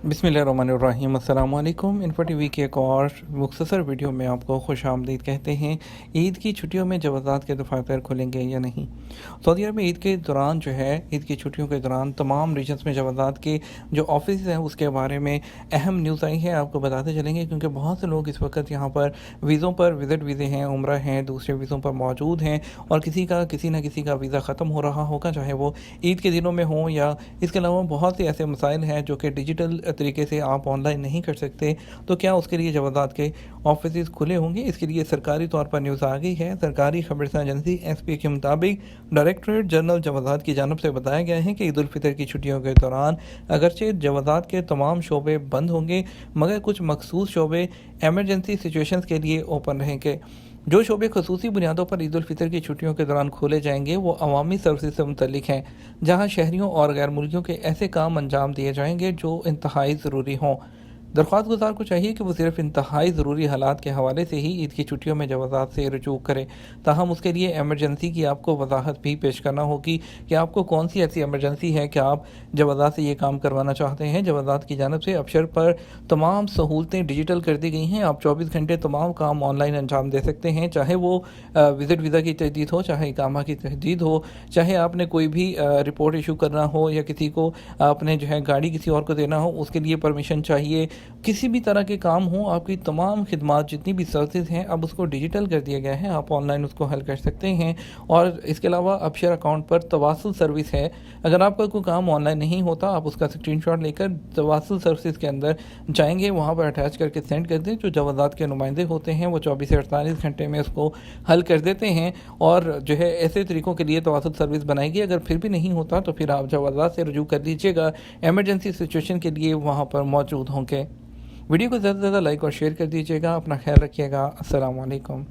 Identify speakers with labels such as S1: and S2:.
S1: बिस्मिल्लाहिर्रहमानिर्रहीम। अस्सलाम वालेकुम। इन्फो टीवी की एक और मुख्तसर वीडियो में आपको खुश आमदीद कहते हैं। ईद की छुट्टियों में जवाज़ात के दफातर खुलेंगे या नहीं। सऊदी अरब में ईद के दौरान जो है, ईद की छुट्टियों के दौरान तमाम रीजन्स में जवाज़ात के जो ऑफिस हैं उसके बारे में अहम न्यूज़ आई है, आपको बताते चलेंगे, क्योंकि बहुत से लोग इस वक्त यहाँ पर वीज़ों पर विज़िट वीज़े हैं, उम्रा हैं, दूसरे वीज़ों पर मौजूद हैं और किसी न किसी का वीज़ा ख़त्म हो रहा होगा, चाहे वो ईद के दिनों में हो या इसके अलावा बहुत से ऐसे मसाइल हैं जो कि डिजिटल तरीके से आप ऑनलाइन नहीं कर सकते। तो क्या उसके लिए जवाज़ात के ऑफिस खुले होंगे? इसके लिए सरकारी तौर पर न्यूज़ आ गई है। सरकारी खबरसां एजेंसी एसपी के मुताबिक डायरेक्टरेट जनरल जवाज़ात की जानब से बताया गया है कि ईद उल फितर की छुट्टियों के दौरान अगरचे जवाज़ात के तमाम शोबे बंद होंगे, मगर कुछ मखसूस शोबे एमरजेंसी सिचुएशंस के लिए ओपन रहेंगे। जो शोबे खसूसी बुनियादों पर ईद उल फितर की छुट्टियों के दौरान खोले जाएंगे वो अवामी सर्विस से मुतल्लिक हैं, जहां शहरियों और गैर मुल्कियों के ऐसे काम अंजाम दिए जाएंगे जो इंतहाई ज़रूरी हों। दरख्वास्त गुजार को चाहिए कि वो सिर्फ इंतहाई ज़रूरी हालात के हवाले से ही ईद की छुट्टियों में जवाज़ात से रजू करें। ताहम उसके लिए एमरजेंसी की आपको वजाहत भी पेश करना होगी कि आपको कौन सी ऐसी एमरजेंसी है कि आप जवाज़ात से ये काम करवाना चाहते हैं। जवाज़ात की जानब से अबशर पर तमाम सहूलतें डिजिटल कर दी गई हैं। आप 24 घंटे तमाम काम ऑनलाइन अंजाम दे सकते हैं, चाहे वो विज़िट वीज़ा की तजदीद हो, चाहे इकामा की तजदीद हो, चाहे आपने कोई भी रिपोर्ट इशू करना हो या किसी को आपने जो है गाड़ी किसी और को देना हो उसके लिए परमिशन चाहिए। किसी भी तरह के काम हो, आपकी तमाम खिदमात जितनी भी सर्विस हैं अब उसको डिजिटल कर दिया गया है, आप ऑनलाइन उसको हल कर सकते हैं। और इसके अलावा अबशर अकाउंट पर तवासुल सर्विस है। अगर आपका कोई काम ऑनलाइन नहीं होता, आप उसका स्क्रीनशॉट लेकर तवासुल सर्विस के अंदर जाएंगे, वहाँ पर अटैच करके सेंड कर दें। जो जवाज़ात के नुमाइंदे होते हैं वो 24 से 48 घंटे में उसको हल कर देते हैं और जो है ऐसे तरीक़ों के लिए तवासुल सर्विस बनाएगी। अगर फिर भी नहीं होता तो फिर आप जवाज़ात से रजू कर लीजिएगा, एमरजेंसी सिचुएशन के लिए वहाँ पर मौजूद होंगे। वीडियो को ज़्यादा से ज़्यादा लाइक और शेयर कर दीजिएगा। अपना ख्याल रखिएगा। अस्सलाम वालेकुम।